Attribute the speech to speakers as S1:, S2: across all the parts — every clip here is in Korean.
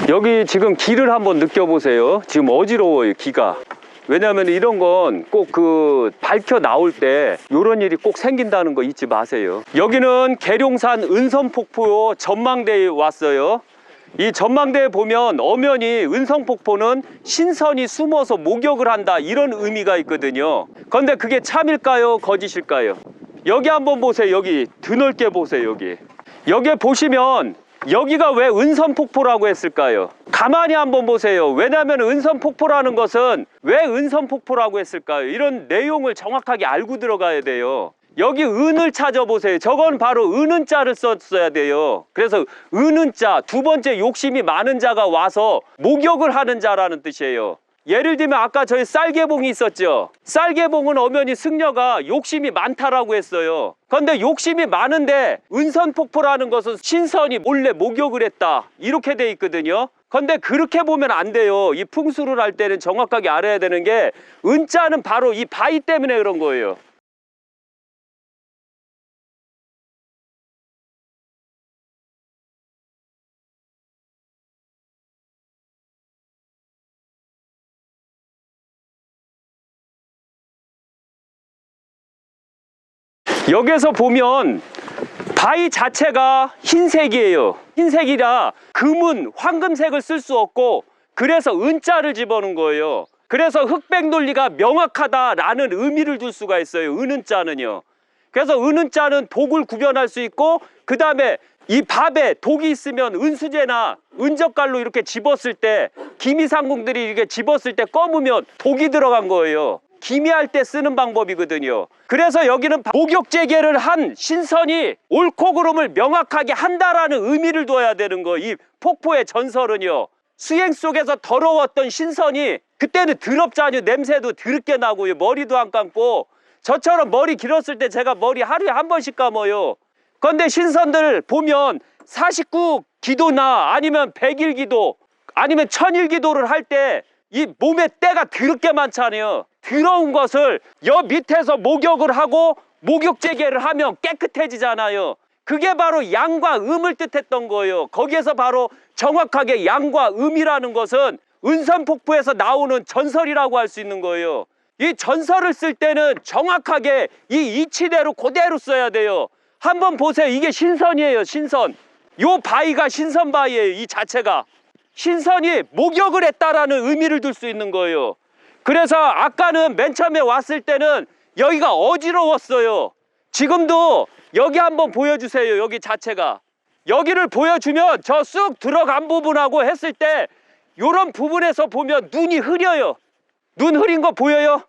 S1: 여기 지금 기를 한번 느껴보세요. 지금 어지러워요, 기가. 왜냐하면 이런 건 꼭 그 밝혀 나올 때 이런 일이 꼭 생긴다는 거 잊지 마세요. 여기는 계룡산 은선폭포 전망대에 왔어요. 이 전망대에 보면 엄연히 은선폭포는 신선이 숨어서 목욕을 한다, 이런 의미가 있거든요. 그런데 그게 참일까요, 거짓일까요? 여기 한번 보세요. 여기 드넓게 보세요. 여기에 보시면 여기가 왜 은선폭포라고 했을까요? 가만히 한번 보세요. 왜냐하면 은선폭포라는 것은 왜 은선폭포라고 했을까요? 이런 내용을 정확하게 알고 들어가야 돼요. 여기 은을 찾아보세요. 저건 바로 은은자를 썼어야 돼요. 그래서 은은자, 두 번째 욕심이 많은 자가 와서 목욕을 하는 자라는 뜻이에요. 예를 들면 아까 저희 쌀개봉이 있었죠. 쌀개봉은 엄연히 승려가 욕심이 많다라고 했어요. 그런데 욕심이 많은데 은선폭포라는 것은 신선이 몰래 목욕을 했다, 이렇게 돼 있거든요. 그런데 그렇게 보면 안 돼요. 이 풍수를 할 때는 정확하게 알아야 되는 게 은자는 바로 이 바위 때문에 그런 거예요. 여기서 보면 바위 자체가 흰색이에요. 흰색이라 금은 황금색을 쓸 수 없고, 그래서 은자를 집어넣은 거예요. 그래서 흑백 논리가 명확하다라는 의미를 둘 수가 있어요, 은은자는요. 그래서 은은자는 독을 구별할 수 있고, 그 다음에 이 밥에 독이 있으면 은수제나 은젓갈로 이렇게 집었을 때, 기미상궁들이 이렇게 집었을 때 검으면 독이 들어간 거예요. 기미할 때 쓰는 방법이거든요. 그래서 여기는 목욕재개를 한 신선이 옳고 그름을 명확하게 한다라는 의미를 둬야 되는 거. 이 폭포의 전설은요, 수행 속에서 더러웠던 신선이, 그때는 더럽잖아요. 냄새도 더럽게 나고요. 머리도 안 감고. 저처럼 머리 길었을 때 제가 머리 하루에 한 번씩 감아요. 그런데 신선들 보면 49기도나 아니면 100일기도 아니면 1000일기도를 할 때 이 몸에 때가 더럽게 많잖아요. 더러운 것을 여 밑에서 목욕을 하고 목욕재개를 하면 깨끗해지잖아요. 그게 바로 양과 음을 뜻했던 거예요. 거기에서 바로 정확하게 양과 음이라는 것은 은선폭포에서 나오는 전설이라고 할 수 있는 거예요. 이 전설을 쓸 때는 정확하게 이 이치대로 그대로 써야 돼요. 한번 보세요. 이게 신선이에요, 신선. 요 바위가 신선 바위예요. 이 자체가 신선이 목욕을 했다라는 의미를 둘 수 있는 거예요. 그래서 아까는 맨 처음에 왔을 때는 여기가 어지러웠어요. 지금도 여기 한번 보여주세요. 여기 자체가. 여기를 보여주면 저 쑥 들어간 부분하고 했을 때 요런 부분에서 보면 눈이 흐려요. 눈 흐린 거 보여요?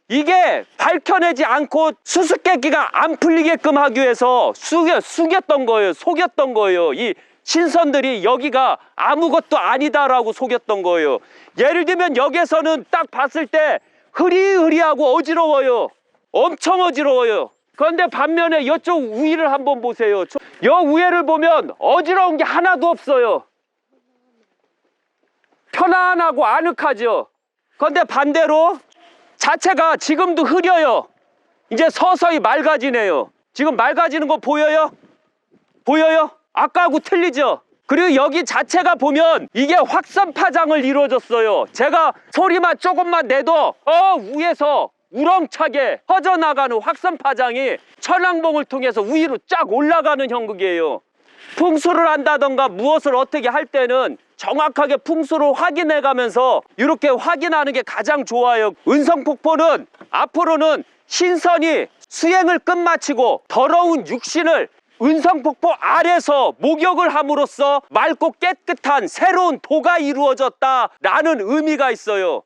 S1: 이게 밝혀내지 않고 수수께끼가 안 풀리게끔 하기 위해서 숙였던 거예요. 속였던 거예요. 이 신선들이 여기가 아무것도 아니다라고 속였던 거예요. 예를 들면 여기에서는 딱 봤을 때 흐리흐리하고 어지러워요. 엄청 어지러워요. 그런데 반면에 이쪽 위를 한번 보세요. 여 위에를 보면 어지러운 게 하나도 없어요. 편안하고 아늑하죠. 그런데 반대로 자체가 지금도 흐려요. 이제 서서히 맑아지네요. 지금 맑아지는 거 보여요? 보여요? 아까하고 틀리죠? 그리고 여기 자체가 보면 이게 확산 파장을 이루어졌어요. 제가 소리만 조금만 내도 위에서 우렁차게 퍼져나가는 확산 파장이 천왕봉을 통해서 위로 쫙 올라가는 형국이에요. 풍수를 한다던가 무엇을 어떻게 할 때는 정확하게 풍수를 확인해 가면서 이렇게 확인하는 게 가장 좋아요. 은선폭포는 앞으로는 신선이 수행을 끝마치고 더러운 육신을 은선폭포 아래서 목욕을 함으로써 맑고 깨끗한 새로운 도가 이루어졌다라는 의미가 있어요.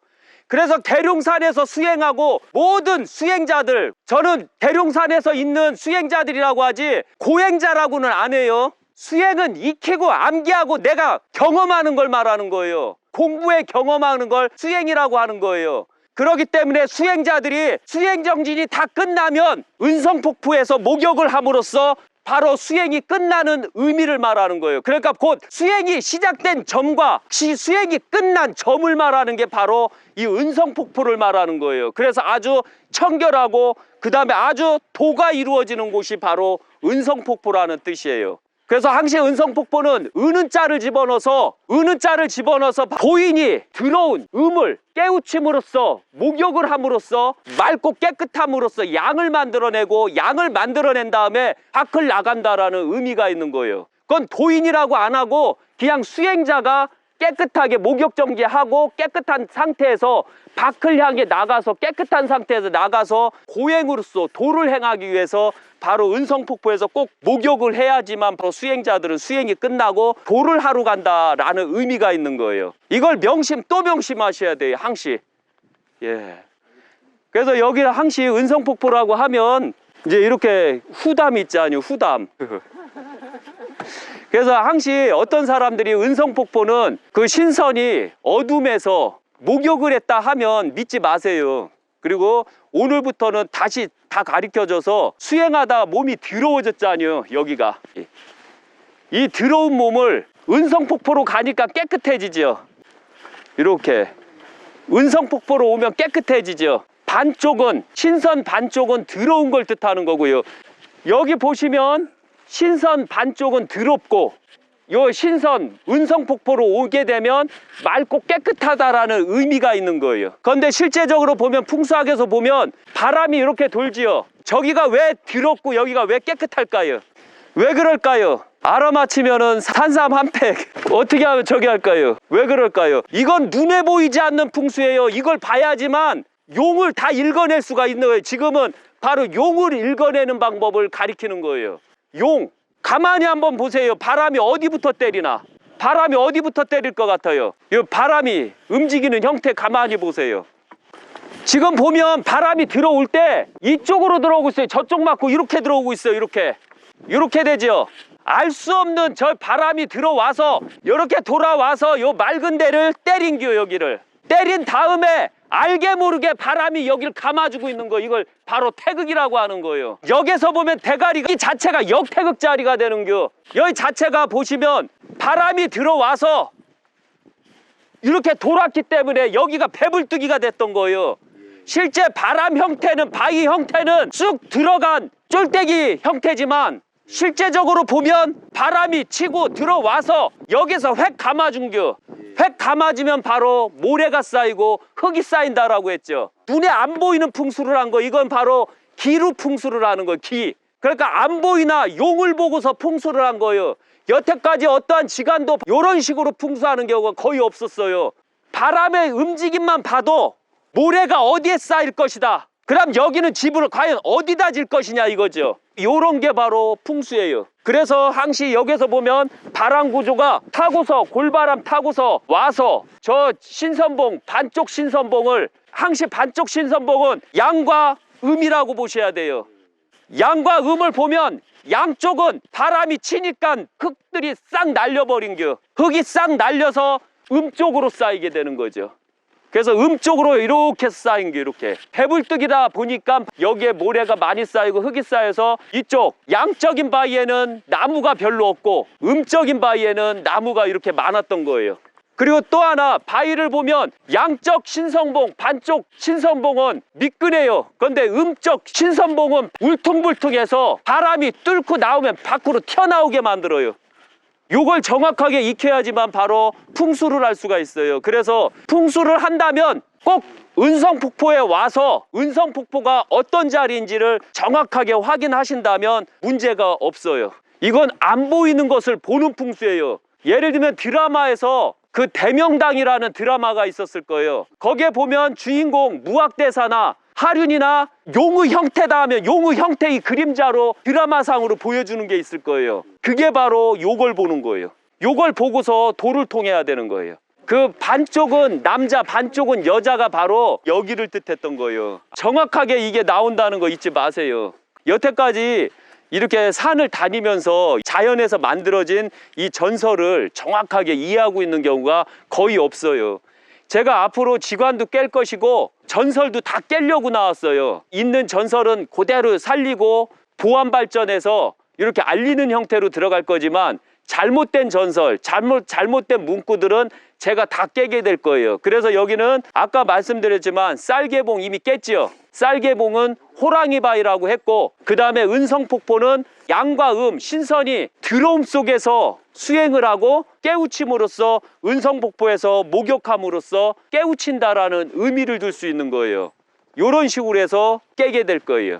S1: 그래서 계룡산에서 수행하고 모든 수행자들, 저는 계룡산에서 있는 수행자들이라고 하지 고행자라고는 안 해요. 수행은 익히고 암기하고 내가 경험하는 걸 말하는 거예요. 공부에 경험하는 걸 수행이라고 하는 거예요. 그렇기 때문에 수행자들이 수행정진이 다 끝나면 은선폭포에서 목욕을 함으로써 바로 수행이 끝나는 의미를 말하는 거예요. 그러니까 곧 수행이 시작된 점과 수행이 끝난 점을 말하는 게 바로 이 은선폭포를 말하는 거예요. 그래서 아주 청결하고 그 다음에 아주 도가 이루어지는 곳이 바로 은선폭포라는 뜻이에요. 그래서 항시 은성폭포는 은은 자를 집어넣어서 보인이 들어온 음을 깨우침으로써 목욕을 함으로써 맑고 깨끗함으로써 양을 만들어내고 양을 만들어낸 다음에 밖을 나간다라는 의미가 있는 거예요. 그건 도인이라고 안 하고 그냥 수행자가 깨끗하게 목욕 정제하고 깨끗한 상태에서 밖을 향해 나가서 깨끗한 상태에서 나가서 고행으로써 도를 행하기 위해서 바로 은성폭포에서 꼭 목욕을 해야지만 바로 수행자들은 수행이 끝나고 도를 하러 간다라는 의미가 있는 거예요. 이걸 또 명심하셔야 돼요. 항시. 예. 그래서 여기 항시 은성폭포라고 하면 이제 이렇게 후담이 있잖아요. 후담. 그래서 항시 어떤 사람들이 은성폭포는 그 신선이 어둠에서 목욕을 했다 하면 믿지 마세요. 그리고 오늘부터는 다시 다 가르쳐줘서 수행하다 몸이 더러워졌잖아요. 여기가 이 더러운 몸을 은성폭포로 가니까 깨끗해지죠. 이렇게 은성폭포로 오면 깨끗해지죠. 반쪽은 신선, 반쪽은 더러운 걸 뜻하는 거고요. 여기 보시면 신선 반쪽은 더럽고 요 신선 은성폭포로 오게 되면 맑고 깨끗하다라는 의미가 있는 거예요. 그런데 실제적으로 보면 풍수학에서 보면 바람이 이렇게 돌지요. 저기가 왜 더럽고 여기가 왜 깨끗할까요? 왜 그럴까요? 알아맞히면은 산삼 한 팩 어떻게 하면 저기 할까요? 왜 그럴까요? 이건 눈에 보이지 않는 풍수예요. 이걸 봐야지만 용을 다 읽어낼 수가 있는 거예요. 지금은 바로 용을 읽어내는 방법을 가리키는 거예요. 용, 가만히 한번 보세요. 바람이 어디부터 때리나? 바람이 어디부터 때릴 것 같아요? 이 바람이 움직이는 형태 가만히 보세요. 지금 보면 바람이 들어올 때 이쪽으로 들어오고 있어요. 저쪽 맞고 이렇게 들어오고 있어요. 이렇게 되죠. 알 수 없는 저 바람이 들어와서 이렇게 돌아와서 요 맑은 데를 때린겨. 여기를 때린 다음에 알게 모르게 바람이 여기를 감아주고 있는 거, 이걸 바로 태극이라고 하는 거예요. 역에서 보면 대가리가 이 자체가 역태극 자리가 되는겨. 여기 자체가 보시면 바람이 들어와서 이렇게 돌았기 때문에 여기가 배불뚝이가 됐던 거예요. 실제 바람 형태는, 바위 형태는 쑥 들어간 쫄대기 형태지만 실제적으로 보면 바람이 치고 들어와서 여기서 획 감아준겨. 획 감아지면 바로 모래가 쌓이고 흙이 쌓인다라고 했죠. 눈에 안 보이는 풍수를 한 거, 이건 바로 기루 풍수를 하는 거예요. 기. 그러니까 안 보이나 용을 보고서 풍수를 한 거예요. 여태까지 어떠한 지간도 이런 식으로 풍수하는 경우가 거의 없었어요. 바람의 움직임만 봐도 모래가 어디에 쌓일 것이다. 그럼 여기는 집을 과연 어디다 질 것이냐 이거죠. 요런 게 바로 풍수예요. 그래서 항시 여기서 보면 바람 구조가 타고서, 골바람 타고서 와서 저 신선봉, 반쪽 신선봉을, 항시 반쪽 신선봉은 양과 음이라고 보셔야 돼요. 양과 음을 보면 양쪽은 바람이 치니까 흙들이 싹 날려버린 겨. 흙이 싹 날려서 음 쪽으로 쌓이게 되는 거죠. 그래서 음 쪽으로 이렇게 쌓인 게, 이렇게 배불뚝이다 보니까 여기에 모래가 많이 쌓이고 흙이 쌓여서 이쪽 양적인 바위에는 나무가 별로 없고 음적인 바위에는 나무가 이렇게 많았던 거예요. 그리고 또 하나, 바위를 보면 양적 신선봉, 반쪽 신선봉은 미끈해요. 그런데 음적 신선봉은 울퉁불퉁해서 바람이 뚫고 나오면 밖으로 튀어나오게 만들어요. 요걸 정확하게 익혀야지만 바로 풍수를 할 수가 있어요. 그래서 풍수를 한다면 꼭 은성폭포에 와서 은성폭포가 어떤 자리인지를 정확하게 확인하신다면 문제가 없어요. 이건 안 보이는 것을 보는 풍수예요. 예를 들면 드라마에서 그 대명당이라는 드라마가 있었을 거예요. 거기에 보면 주인공 무학대사나 하륜이나 용의 형태다 하면 용의 형태의 그림자로 드라마상으로 보여주는 게 있을 거예요. 그게 바로 요걸 보는 거예요. 요걸 보고서 도를 통해야 되는 거예요. 그 반쪽은 남자, 반쪽은 여자가 바로 여기를 뜻했던 거예요. 정확하게 이게 나온다는 거 잊지 마세요. 여태까지 이렇게 산을 다니면서 자연에서 만들어진 이 전설을 정확하게 이해하고 있는 경우가 거의 없어요. 제가 앞으로 지관도 깰 것이고 전설도 다 깨려고 나왔어요. 있는 전설은 그대로 살리고 보완 발전해서 이렇게 알리는 형태로 들어갈 거지만 잘못된 전설, 잘못된 문구들은 제가 다 깨게 될 거예요. 그래서 여기는 아까 말씀드렸지만 쌀개봉 이미 깼지요. 쌀개봉은 호랑이 바위라고 했고, 그 다음에 은성폭포는 양과 신선이 드럼 속에서 수행을 하고 깨우침으로써 은성폭포에서 목욕함으로써 깨우친다라는 의미를 둘 수 있는 거예요. 이런 식으로 해서 깨게 될 거예요.